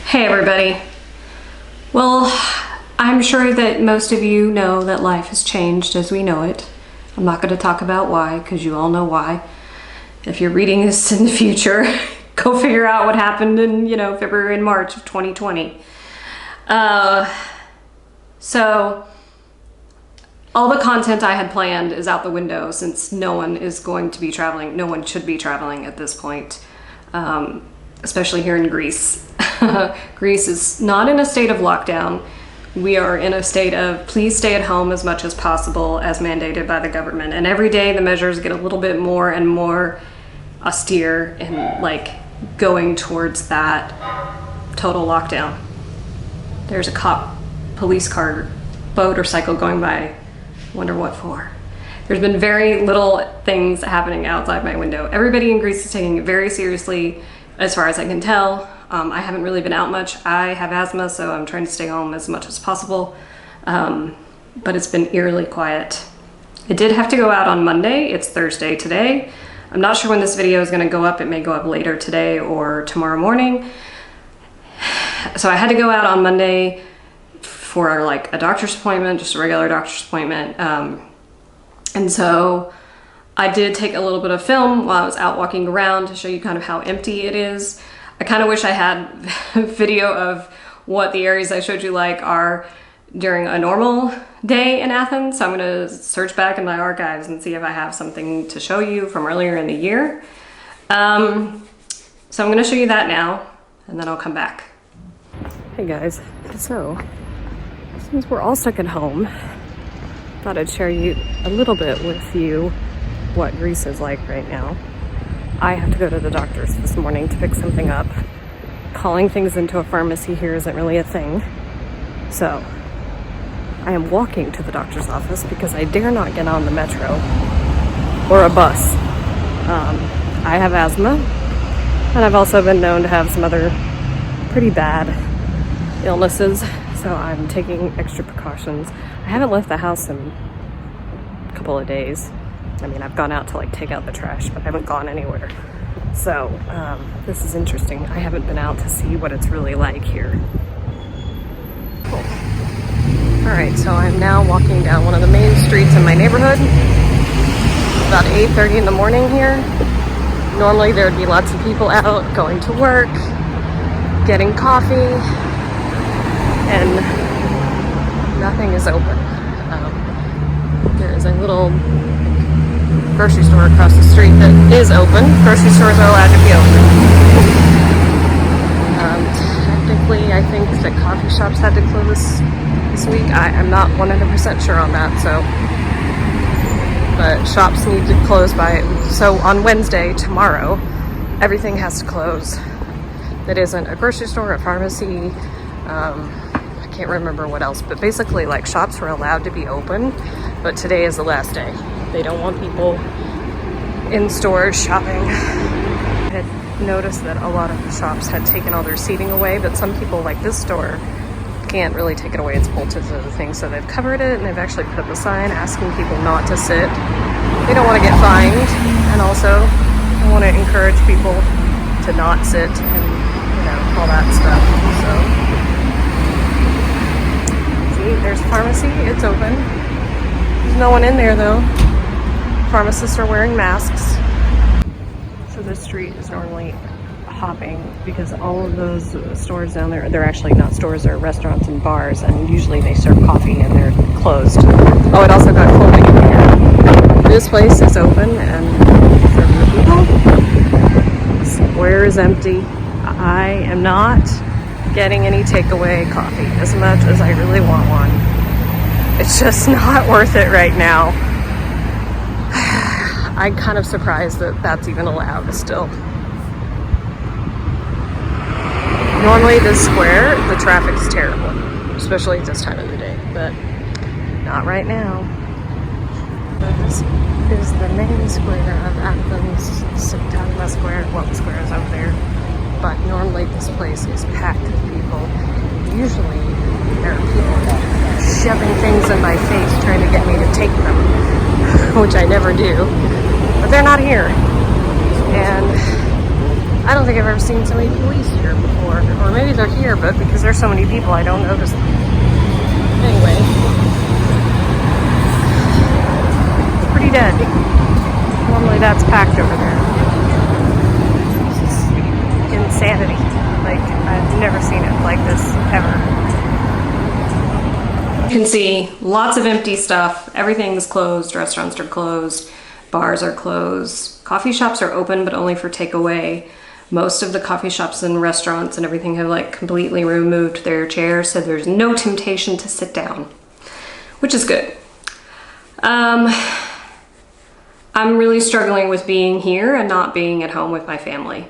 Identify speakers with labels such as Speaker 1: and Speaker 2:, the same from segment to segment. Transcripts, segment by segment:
Speaker 1: Hey everybody. Well, I'm sure that most of you know that life has changed as we know it. I'm not going to talk about why, because you all know why. If you're reading this in the future, go figure out what happened in, February and March of 2020. So all the content I had planned is out the window since no one is going to be traveling. No one should be traveling at this point, especially here in Greece. Greece is not in a state of lockdown. We are in a state of please stay at home as much as possible as mandated by the government. And every day the measures get a little bit more and more austere and going towards that total lockdown. There's a police car, boat or cycle going by. Wonder what for. There's been very little things happening outside my window. Everybody in Greece is taking it very seriously as far as I can tell. I haven't really been out much. I have asthma, so I'm trying to stay home as much as possible. But it's been eerily quiet. I did have to go out on Monday. It's Thursday today. I'm not sure when this video is going to go up. It may go up later today or tomorrow morning. So I had to go out on Monday for a doctor's appointment, just a regular doctor's appointment. And so I did take a little bit of film while I was out walking around to show you kind of how empty it is. I kind of wish I had video of what the areas I showed you are during a normal day in Athens. So I'm going to search back in my archives and see if I have something to show you from earlier in the year. So I'm going to show you that now, and then I'll come back. Hey guys, so since we're all stuck at home, I thought I'd share a little bit with you what Greece is like right now. I have to go to the doctor's this morning to pick something up. Calling things into a pharmacy here isn't really a thing. So I am walking to the doctor's office because I dare not get on the metro or a bus. I have asthma, and I've also been known to have some other pretty bad illnesses, so I'm taking extra precautions. I haven't left the house in a couple of days. I mean, I've gone out to take out the trash, but I haven't gone anywhere. So this is interesting. I haven't been out to see what it's really like here. Cool. All right, so I'm now walking down one of the main streets in my neighborhood. About 8:30 in the morning here. Normally there would be lots of people out going to work, getting coffee, and nothing is open. There is a little grocery store across the street that is open. Grocery stores are allowed to be open. Technically, I think that coffee shops had to close this week. I'm not 100% sure on that, but shops need to close so on Wednesday, tomorrow, everything has to close. That isn't a grocery store, a pharmacy, I can't remember what else, but basically shops were allowed to be open, but today is the last day. They don't want people in stores shopping. I had noticed that a lot of the shops had taken all their seating away, but some people, like this store, can't really take it away. It's bolted to the thing, so they've covered it, and they've actually put up a sign asking people not to sit. They don't want to get fined, and also I want to encourage people to not sit and all that stuff. So see, there's a pharmacy. It's open. There's no one in there though. Pharmacists are wearing masks. So this street is normally hopping because all of those stores down there, they're actually not stores, they're restaurants and bars, and usually they serve coffee and they're closed. Oh, it also got cold in here. This place is open and serving the people. The square is empty. I am not getting any takeaway coffee as much as I really want one. It's just not worth it right now. I'm kind of surprised that that's even allowed still. Normally this square, the traffic's terrible, especially at this time of the day, but not right now. But this is the main square of Athens, Syntagma Square. Well, the square is over there, but normally this place is packed with people. Usually there are people shoving things in my face trying to get me to take them, which I never do, but they're not here. And I don't think I've ever seen so many police here before. Or maybe they're here, but because there's so many people, I don't notice them. Anyway. It's pretty dead. Normally that's packed over there. This is insanity. Like, I've never seen it like this, ever. You can see lots of empty stuff. Everything's closed. Restaurants are closed. Bars are closed. Coffee shops are open, but only for takeaway. Most of the coffee shops and restaurants and everything have like completely removed their chairs, so there's no temptation to sit down, which is good. I'm really struggling with being here and not being at home with my family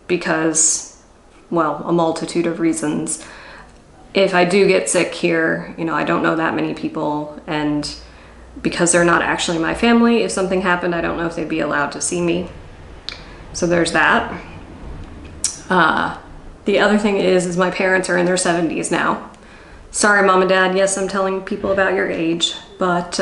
Speaker 1: because, well, a multitude of reasons. If I do get sick here, you know, I don't know that many people, and because they're not actually my family, if something happened, I don't know if they'd be allowed to see me. So there's that. The other thing is my parents are in their 70s now. Sorry, Mom and Dad, yes, I'm telling people about your age, but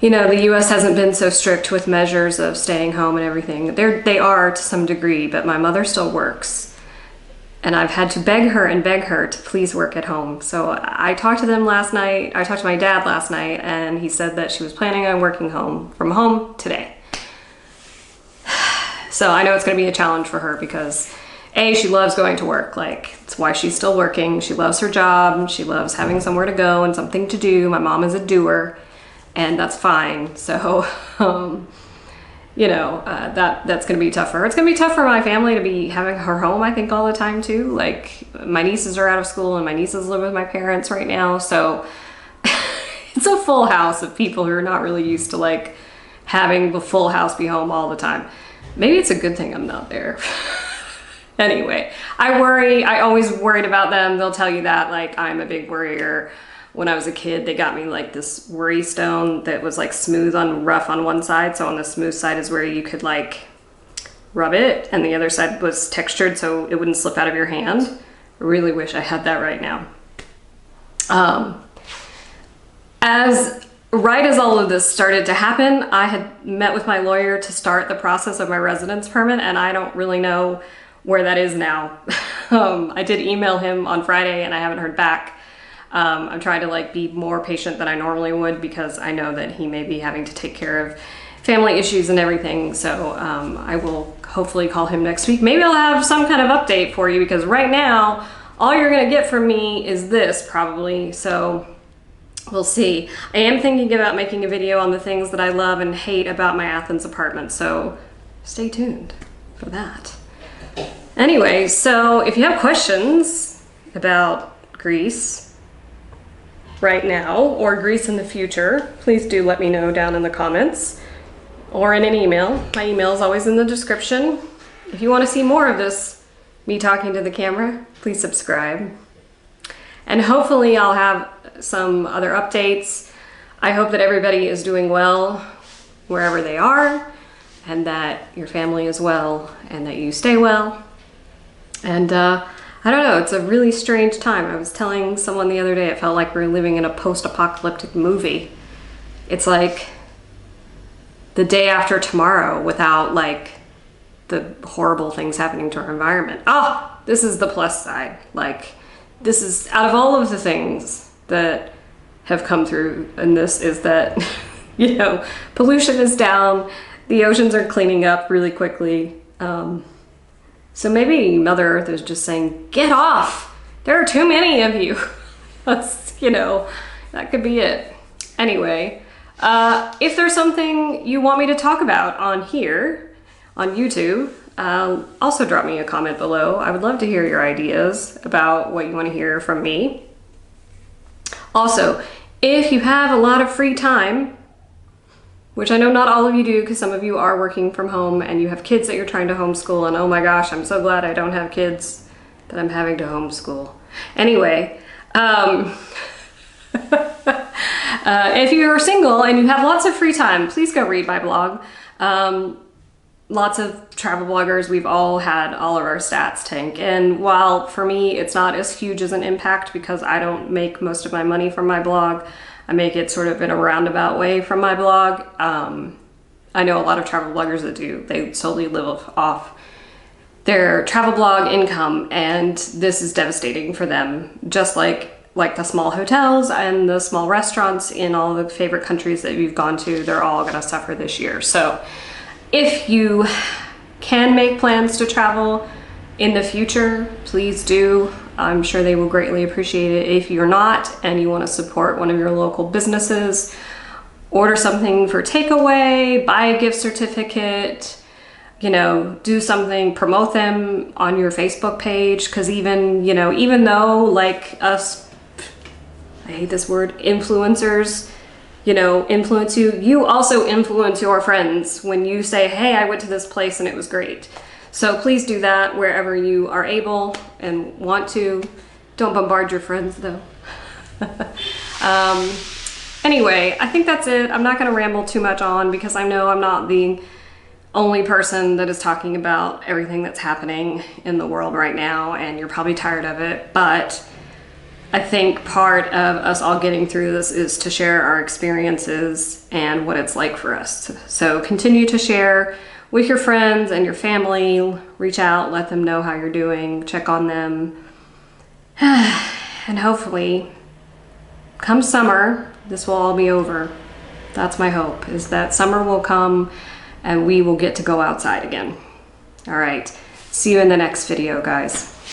Speaker 1: you know, the US hasn't been so strict with measures of staying home and everything. They are to some degree, but my mother still works. And I've had to beg her to please work at home. So I talked to them last night. I talked to my dad last night, and he said that she was planning on working from home today. So I know it's gonna be a challenge for her because A, she loves going to work. Like, it's why she's still working. She loves her job. She loves having somewhere to go and something to do. My mom is a doer, and that's fine. So, you know, that's gonna be tough for her. It's gonna be tough for my family to be having her home, I think, all the time too. Like, my nieces are out of school and my nieces live with my parents right now. So it's a full house of people who are not really used to like having the full house be home all the time. Maybe it's a good thing I'm not there. Anyway, I always worried about them. They'll tell you that, like, I'm a big worrier. When I was a kid, they got me like this worry stone that was like smooth on rough on one side. So on the smooth side is where you could like rub it, and the other side was textured so it wouldn't slip out of your hand. I really wish I had that right now. Right as all of this started to happen, I had met with my lawyer to start the process of my residence permit, and I don't really know where that is now. I did email him on Friday and I haven't heard back. I'm trying to like be more patient than I normally would because I know that he may be having to take care of family issues and everything. So I will hopefully call him next week. Maybe I'll have some kind of update for you because right now, all you're gonna get from me is this probably. So we'll see. I am thinking about making a video on the things that I love and hate about my Athens apartment. So stay tuned for that. Anyway, so if you have questions about Greece right now or Greece in the future, please do let me know down in the comments or in an email. My email is always in the description. If you want to see more of this, me talking to the camera, please subscribe. And hopefully I'll have some other updates. I hope that everybody is doing well wherever they are, and that your family is well, and that you stay well. And I don't know, it's a really strange time. I was telling someone the other day, it felt like we were living in a post-apocalyptic movie. It's like the day after tomorrow without like the horrible things happening to our environment. Oh, this is the plus side. Like, this is, out of all of the things that have come through, and this is that, you know, pollution is down, the oceans are cleaning up really quickly. So maybe Mother Earth is just saying, get off! There are too many of you. That's, you know, that could be it. Anyway, if there's something you want me to talk about on here, on YouTube, also drop me a comment below. I would love to hear your ideas about what you want to hear from me. Also, if you have a lot of free time, which I know not all of you do because some of you are working from home and you have kids that you're trying to homeschool, and oh my gosh, I'm so glad I don't have kids that I'm having to homeschool. Anyway, if you're single and you have lots of free time, please go read my blog. Lots of travel bloggers, we've all had all of our stats tank. And while for me, it's not as huge as an impact because I don't make most of my money from my blog, I make it sort of in a roundabout way from my blog. I know a lot of travel bloggers that do. They solely live off their travel blog income, and this is devastating for them, just like the small hotels and the small restaurants in all the favorite countries that you've gone to. They're all going to suffer this year. So if you can make plans to travel in the future, please do. I'm sure they will greatly appreciate it. If you're not and you want to support one of your local businesses, order something for takeaway, buy a gift certificate, you know, do something, promote them on your Facebook page. Because even, you know, even though like us, I hate this word, influencers, you know, influence you, you also influence your friends when you say, hey, I went to this place and it was great. So please do that wherever you are able and want to. Don't bombard your friends though. Anyway, I think that's it. I'm not going to ramble too much on because I know I'm not the only person that is talking about everything that's happening in the world right now, and you're probably tired of it. But I think part of us all getting through this is to share our experiences and what it's like for us. So continue to share with your friends and your family. Reach out, let them know how you're doing, check on them. And hopefully, come summer, this will all be over. That's my hope, is that summer will come and we will get to go outside again. All right, see you in the next video, guys.